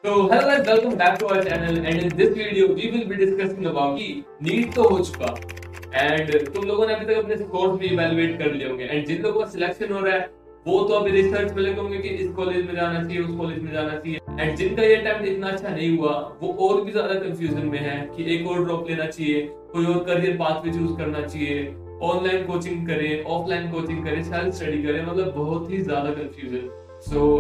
So hello guys, welcome back to our channel and in this video we will be discussing about कि NEET तो हो चुका and तुम लोगों ने अभी तक अपने स्कोर्स भी इवैल्यूएट कर लिए होंगे एंड जिन लोगों का सिलेक्शन हो रहा है वो तो अभी रिसर्च में लगे होंगे कि इस कॉलेज में जाना चाहिए उस कॉलेज में जाना चाहिए एंड जिनका ये अटेम्प्ट इतना अच्छा नहीं हुआ वो और भी ज्यादा कंफ्यूजन में है कि एक और ड्रॉप लेना चाहिए, कोई और करियर पाथवे चूज करना चाहिए, ऑनलाइन कोचिंग करें, ऑफलाइन कोचिंग करें, सेल्फ स्टडी करें, मतलब बहुत ही ज्यादा कंफ्यूजन।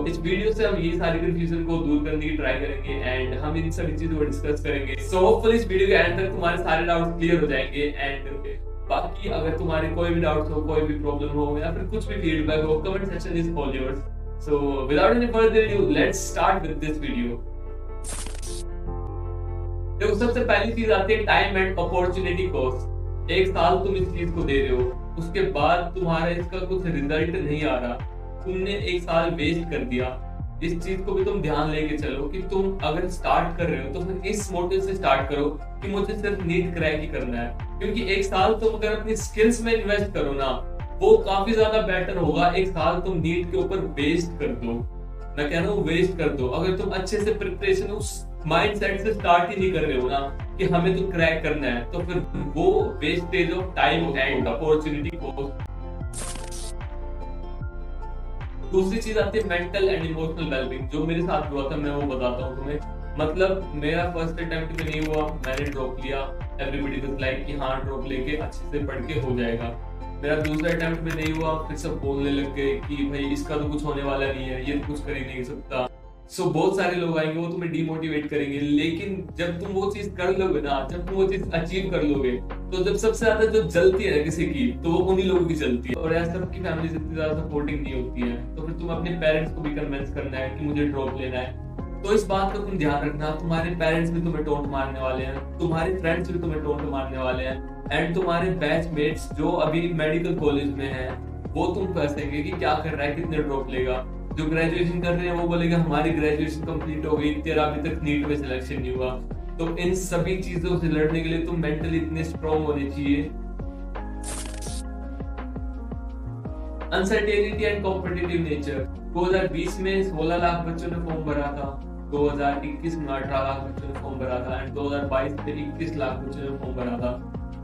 इस वीडियो से हम ये सारी कंफ्यूजन को दूर करने की ट्राई करेंगे एंड हम इन सभी चीजों को डिस्कस करेंगे। होपफुली इस वीडियो के एंड तक तुम्हारे सारे डाउट्स क्लियर हो जाएंगे एंड बाकी अगर तुम्हारे कोई भी डाउट्स हो, कोई भी प्रॉब्लम हो या फिर कुछ भी फीडबैक हो, comment section is all yours. Without any further ado, let's start with this video. देखो, सबसे पहली चीज आती है टाइम एंड अपॉर्चुनिटी कॉस्ट। एक साल तुम इस चीज को दे रहे हो, उसके बाद तुम्हारा इसका कुछ रिजल्ट नहीं आ रहा, तुमने एक साल वेस्ट कर दिया। इस चीज को भी तुम ध्यान लेके चलो कि तुम अगर स्टार्ट कर रहे हो तो फिर इस मोटिव से स्टार्ट करो कि मुझे सिर्फ नीट क्रैक ही करना है, क्योंकि एक साल तुम अगर अपनी स्किल्स में इन्वेस्ट करो ना वो काफी ज्यादा बेटर होगा। एक साल तुम नीट के ऊपर वेस्ट कर दो, मैं कह रहा हूँ वेस्ट कर दो। अगर तुम अच्छे से प्रिपरेशन उस माइंडसेट से स्टार्ट ही नहीं कर रहे हो ना कि हमें तो क्रैक करना है, तो फिर वो wastage of time and opportunity को। दूसरी चीज आती है मेंटल एंड इमोशनल वेलबींग। जो मेरे साथ हुआ था मैं वो बताता हूँ तुम्हें। मतलब मेरा फर्स्ट अटेम्प्ट में नहीं हुआ, मैंने ड्रॉप लिया। एवरीबॉडी वाज लाइक कि हाँ ड्रॉप लेके अच्छे से पढ़ के हो जाएगा। मेरा दूसरा अटेम्प्ट में नहीं हुआ, फिर सब बोलने लग गए कि भाई इसका तो कुछ होने वाला नहीं है, ये तो कुछ कर ही नहीं सकता। बहुत सारे लोग आएंगे वो तुम्हें डिमोटिवेट करेंगे, लेकिन जब तुम वो चीज कर लोगे ना, जब तुम वो चीज अचीव कर लोगे तो जब सबसे ज्यादा जो जलती है किसी की तो वो उन्हीं लोगों की जलती है। और यार सबकी फैमिली इतनी ज्यादा सपोर्टिंग नहीं होती है, तो फिर तुम अपने पेरेंट्स को भी कन्विंस करना है कि मुझे ड्रॉप लेना है। तो इस बात का तुम ध्यान रखना, तुम्हारे पेरेंट्स भी तुम्हें टोंट मारने वाले हैं, तुम्हारे फ्रेंड्स भी तुम्हें टोंट मारने वाले हैं एंड तुम्हारे बैचमेट्स जो अभी मेडिकल कॉलेज में है वो तुम फंसेंगे कि क्या कर रहा है, कितने ड्रॉप लेगा। जो ग्रेजुएशन कर रहे हैं वो बोलेगा हमारी ग्रेजुएशन कंप्लीट हो गई, तेरा अभी तक नीट में सिलेक्शन नहीं हुआ। तो इन सभी चीजों से लड़ने के लिए तुम मेंटली इतने स्ट्रॉन्ग होने चाहिए। Uncertainty and competitive nature. 2020 में 16 लाख बच्चों ने फॉर्म भरा था, 2021 में 18 लाख बच्चों ने फॉर्म भरा था एंड 2022 में 21 लाख बच्चों ने फॉर्म भरा था।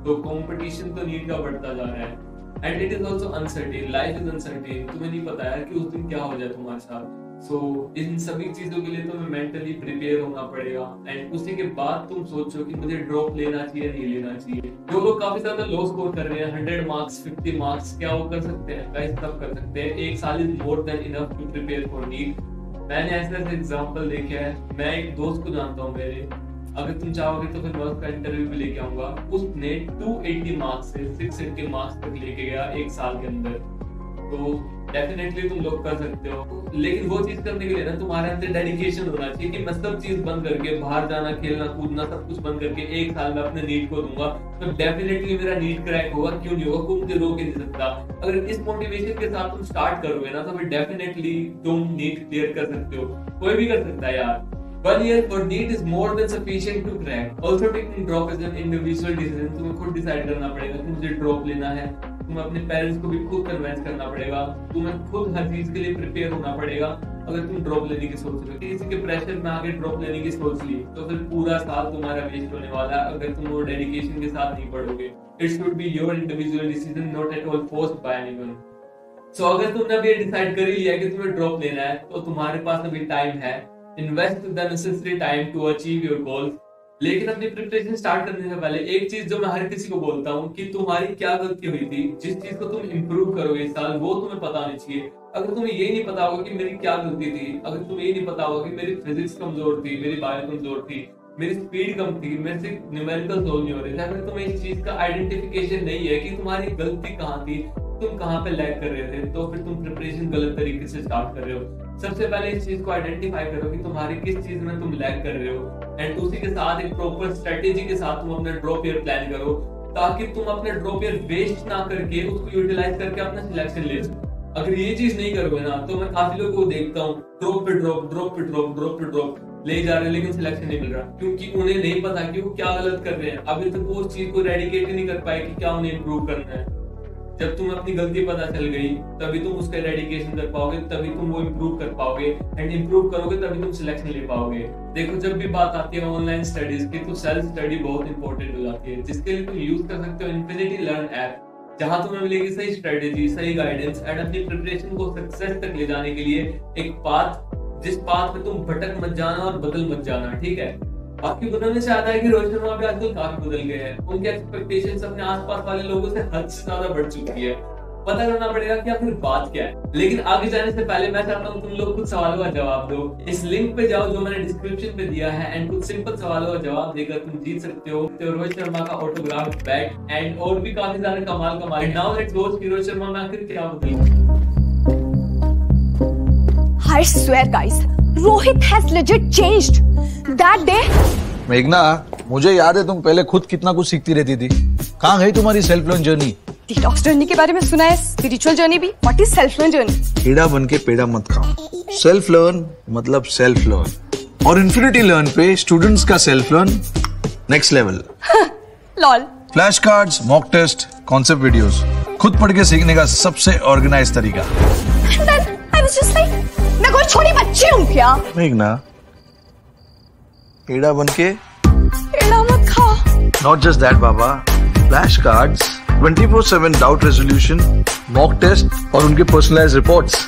तो कंपटीशन तो नीट का बढ़ता जा रहा है and it is also uncertain, life is uncertain. तुम्हें नहीं पता यार कि उस दिन क्या हो जाए तुम्हारे साथ। इन सभी चीजों के लिए तुम्हें मेंटली प्रिपेयर होना पड़ेगा एंड उसी के बाद तुम सोचो कि मुझे ड्रॉप लेना चाहिए नहीं लेना चाहिए। जो लोग काफी ज्यादा लो स्कोर कर रहे हैं, 100 मार्क्स 50 मार्क्स, क्या वो कर सकते हैं? गाइस सब कर सकते हैं। एक साल is more than enough to prepare for NEET. मैंने ऐसे एग्जांपल देखे हैं। मैं एक दोस्त को जानता हूँ मेरे, अगर तुम चाहोगे तो फिर मैं उसका इंटरव्यू भी लेके आऊंगा। उसने 280 मार्क्स से 680 मार्क्स तक लेके गया एक साल के अंदर। तो डेफिनेटली तुम लोग कर सकते हो, लेकिन वो चीज करने के लिए ना तुम्हारे अंदर डेडिकेशन होना चाहिए कि मैं सब चीज बंद करके बाहर जाना, खेलना कूदना सब कुछ बंद करके एक साल में अपने नीट को दूंगा तो डेफिनेटली मेरा नीट क्रैक होगा। क्यों नहीं होगा? कोई मुझे रोक ही नहीं सकता। अगर इस मोटिवेशन के साथ तुम स्टार्ट करोगे ना तो फिर डेफिनेटली तुम नीट क्लियर कर सकते हो। कोई भी कर सकता है यार। 1 year for NEET is more than sufficient to crack. Also taking drop is an individual decision. तुम्हें खुद डिसाइड करना पड़ेगा कि मुझे ड्रॉप लेना है। तुम्हें अपने पेरेंट्स को भी खुद कन्विंस करना पड़ेगा। तुम्हें खुद हर चीज के लिए प्रिपेयर होना पड़ेगा। अगर तुम ड्रॉप लेने की सोच रहे हो, किसी के प्रेशर में आगे ड्रॉप लेने की सोच ली तो फिर पूरा साल तुम्हारा वेस्ट होने वाला है अगर तुम वो डेडिकेशन के साथ नहीं पढ़ोगे। It should be your individual decision, not at all forced by anyone. अगर तुमने अभी डिसाइड कर ही लिया कि तुम्हें ड्रॉप लेना है तो तुम्हारे पास अभी टाइम है। Invest the necessary time to achieve your goals. लेकिन अपनी प्रिपरेशन स्टार्ट करने से पहले एक चीज जो मैं हर किसी को बोलता हूँ कि तुम्हारी क्या गलती हुई थी, जिस चीज को तुम इंप्रूव करोगे इस साल वो तुम्हें पता होनी चाहिए। अगर तुम्हें ये नहीं पता होगा कि मेरी क्या गलती थी, अगर तुम्हें ये नहीं पता होगा कि मेरी फिजिक्स कमजोर थी, मेरी बायो कमजोर थी, मेरी स्पीड कम थी, मेरे से न्यूमेरिकल सोल्व नहीं हो रहे थे, अगर तुम्हें इस चीज का आइडेंटिफिकेशन नहीं है कि तुम्हारी गलती कहाँ थी, तुम कहाँ पे लैग कर रहे थे, तो फिर तुम प्रिपरेशन गलत तरीके से स्टार्ट कर रहे हो। सबसे पहले इस चीज को आइडेंटिफाई करो कि तुम्हारी किस चीज में तुम लैग कर रहे हो एंड उसी के साथ एक प्रॉपर स्ट्रेटेजी के साथ तुम अपना ड्रॉप ईयर प्लान करो ताकि तुम अपना ड्रॉप ईयर वेस्ट ना करके उसको यूटिलाइज करके अपना सिलेक्शन ले सको। अगर ये चीज नहीं करोगे ना तो मैं काफी लोगों को देखता हूँ ड्रॉप पे ड्रॉप, ड्रॉप पे ड्रॉप, ड्रॉप पे ड्रॉप ले जा रहे हैं लेकिन सिलेक्शन नहीं मिल रहा, क्योंकि उन्हें नहीं पता कि वो क्या गलत कर रहे हैं। अभी तक वो उस चीज को रेडिकेट नहीं कर पाए कि क्या उन्हें इम्प्रूव करना है। जब तुम्हें अपनी गलती पता चल गई तभी तुम उसका एरेडिकेशन कर पाओगे, तभी तुम वो इम्प्रूव कर पाओगे, एंड इम्प्रूव करोगे तभी तुम सिलेक्शन ले पाओगे। देखो जब भी बात आती है ऑनलाइन स्टडीज की तो सेल्फ स्टडी बहुत इंपॉर्टेंट हो जाती है, जिसके लिए तुम यूज कर सकते हो इन्फिनिटी लर्न ऐप, जहां तुम्हें मिलेगी सही स्ट्रेटेजी, सही गाइडेंस एंड अपनी प्रिपरेशन को सक्सेस तक ले जाने के लिए एक पाथ, जिस पाथ पे तुम भटक मत जाना और बदल मत जाना, ठीक है। बाकी बदलने से आता है कि रोहित शर्मा भी आजकल काफी बदल गए हैं, उनके एक्सपेक्टेशंस अपने आसपास वाले लोगों से हद से ज्यादा बढ़ चुकी है। पता करना पड़ेगा कि आखिर बात क्या है। लेकिन आगे जाने से पहले मैं चाहता हूँ तुम लोग कुछ सवालों का जवाब दो। इस लिंक पे जाओ जो मैंने डिस्क्रिप्शन पे दिया है एंड कुछ सिंपल सवालों का जवाब देकर तुम जीत सकते हो रोहित शर्मा का ऑटोग्राफ बैग एंड और भी काफी सारे कमाल कमाल। नाउ लेट्स गो कि रोहित शर्मा में आखिर क्या बदल। I swear guys, Rohit has legit changed. That day मेघना, मुझे याद है तुम पहले खुद कितना कुछ सीखती रहती थी। कहाँ गई तुम्हारी self learn journey? Detox journey के बारे में सुना है, स्पिरिचुअल जर्नी भी। What is self learn journey? कीड़ा बन के पेड़ा मत खाओ। सेल्फ लर्न मतलब सेल्फ लर्न, और इन्फिनिटी लर्न पे स्टूडेंट्स का self learn next level. Lol. Flash cards, mock test, concept videos, खुद पढ़ के सीखने का सबसे ऑर्गेनाइज तरीका। I was just like, मैं कोई छोटी बच्ची हूँ क्या? मेघना, कीड़ा बन के पेड़ा मत खा। Not just that, बाबा। Flash cards, 24/7 doubt resolution, mock test और उनके पर्सनलाइज्ड रिपोर्ट्स।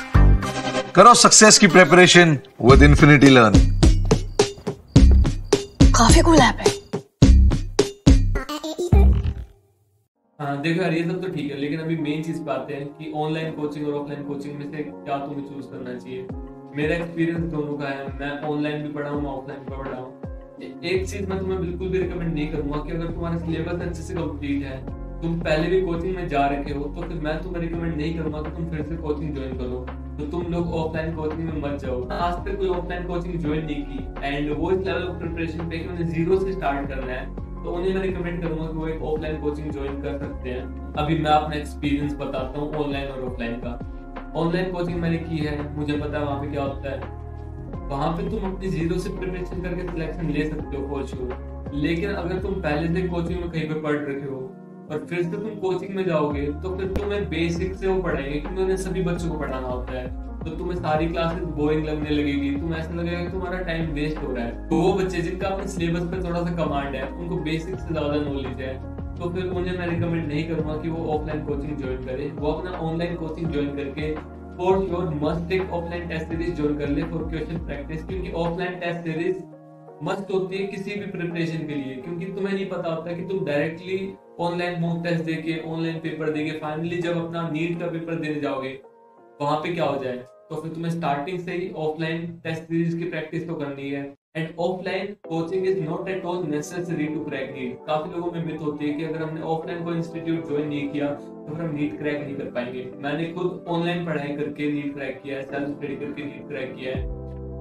करो सक्सेस की प्रिपरेशन विद इन्फिनिटी लर्न। काफी कूल ऐप है। हाँ देखो यार, ये सब तो ठीक है, लेकिन अभी मेन चीज पे आते हैं कि ऑनलाइन कोचिंग और ऑफलाइन कोचिंग में से क्या तुम्हें चूज करना चाहिए। मेरा एक्सपीरियंस दोनों का है, मैं ऑनलाइन भी पढ़ा हूँ, मैं ऑफलाइन भी पढ़ा हूँ। एक चीज मैं तुम्हें बिल्कुल भी रिकमेंड नहीं करूंगा कि अगर तुम्हारा सिलेबस अच्छे से कंप्लीट है, तुम पहले भी कोचिंग में जा रखे हो, तो फिर मैं तुम्हें रिकमेंड नहीं करूंगा कि तुम फिर से कोचिंग ज्वाइन करो। तो तुम लोग ऑफलाइन कोचिंग में मत जाओ। आज तक कोई ऑफलाइन कोचिंग ज्वाइन नहीं की एंड वो इस लेवल ऑफ प्रिपरेशन पे कि उन्हें जीरो से स्टार्ट करना है, तो उन्हें मैं रिकमेंड करूंगा कि वो एक ऑफलाइन कोचिंग ज्वाइन कर सकते हैं। अभी मैं अपना एक्सपीरियंस बताता हूँ ऑनलाइन और ऑफलाइन का। ऑनलाइन कोचिंग मैंने की है, मुझे पता है वहाँ पे क्या होता है। वहाँ पे तुम अपनी जीरो से प्रिपरेशन करके सिलेक्शन ले सकते हो फॉर श्योर, लेकिन अगर तुम पहले से कोचिंग में कहीं पे पढ़ रखे हो और फिर से तुम कोचिंग में जाओगे तो फिर तुम्हें बेसिक से वो पढ़ाएंगे, क्योंकि उन्हें सभी बच्चों को पढ़ाना होता है। तो तुम्हें सारी क्लासेस बोरिंग लगने लगेगी, तुम्हें ऐसा लगेगा कि तुम्हारा टाइम वेस्ट हो रहा है। तो वो बच्चे जिनका अपने सिलेबस पे थोड़ा सा कमांड है, उनको बेसिक से ज्यादा नॉलेज है, तो फिर उन्हें मैं रिकमेंड नहीं करूंगा कि वो ऑफलाइन कोचिंग ज्वाइन करे। वो अपना ऑनलाइन कोचिंग ज्वाइन करके फॉर श्योर मस्ट एक ऑफलाइन टेस्ट सीरीज ज्वाइन कर ले फॉर क्वेश्चन प्रैक्टिस, क्योंकि ऑफलाइन टेस्ट सीरीज मस्ट होती है किसी भी प्रिपरेशन के लिए, क्योंकि तुम्हें नहीं पता होता कि तुम डायरेक्टली ऑनलाइन मॉक टेस्ट देके, ऑनलाइन पेपर देके फाइनली जब अपना नीट का पेपर देने जाओगे वहां पे क्या हो जाए। तो फिर तुम्हें स्टार्टिंग से ही ऑफलाइन टेस्ट सीरीज की प्रैक्टिस तो करनी है। And offline coaching is not at all necessary to crack NEET. काफी लोगों में मिथ होती है कि अगर हमने ऑफलाइन कोई इंस्टीट्यूट ज्वाइन नहीं किया तो फिर हम नीट क्रैक नहीं कर पाएंगे। मैंने खुद ऑनलाइन पढ़ाई करके नीट क्रैक किया है, सेल्फ स्टडी करके नीट क्रैक किया है।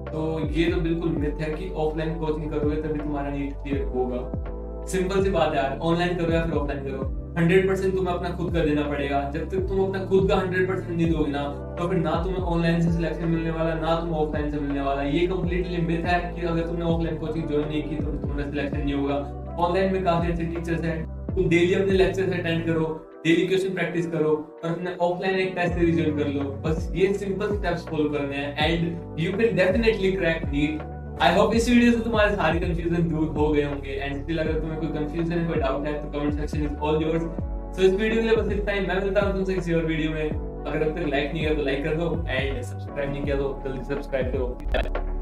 तो ये तो बिल्कुल मिथ है कि ऑफलाइन कोचिंग करोगे तभी तुम्हारा नीट क्लियर होगा। सिंपल सी बात है यार, ऑनलाइन करो या फिर ऑफलाइन करो, 100% तुम्हें अपना खुद का देना पड़ेगा। जब तक तुम अपना खुद का 100% नहीं दोगे ना, तो फिर ना तुम्हें ऑनलाइन से सिलेक्शन मिलने वाला, ना तुम्हें ऑफलाइन से मिलने वाला। ये कंप्लीटली मिथ है कि अगर तुमने ऑफलाइन कोचिंग ज्वाइन नहीं की तो फिर तुम्हारा सिलेक्शन नहीं होगा। ऑनलाइन में काफी अच्छे टीचर्स हैं, तुम डेली अपने लेक्चर्स अटेंड करो, डेली क्वेश्चन प्रैक्टिस करो और अपने ऑफलाइन एक टेस्ट सीरीज ज्वाइन कर लो। बस ये सिंपल स्टेप्स फॉलो करने हैं and you can definitely crack NEET. I hope इस वीडियो से तुम्हारे सारे कंफ्यूजन दूर हो गए होंगे। एंड स्टिल अगर तुम्हें कोई कंफ्यूजन है, कोई डाउट है तो comment section is all yours. So इस वीडियो के लिए बस इतना ही। मैं मिलता हूं तुमसे किसी और वीडियो में। अगर अब तक लाइक नहीं किया तो लाइक कर दो एंड सब्सक्राइब नहीं किया तो जल्दी सब्सक्राइब करो।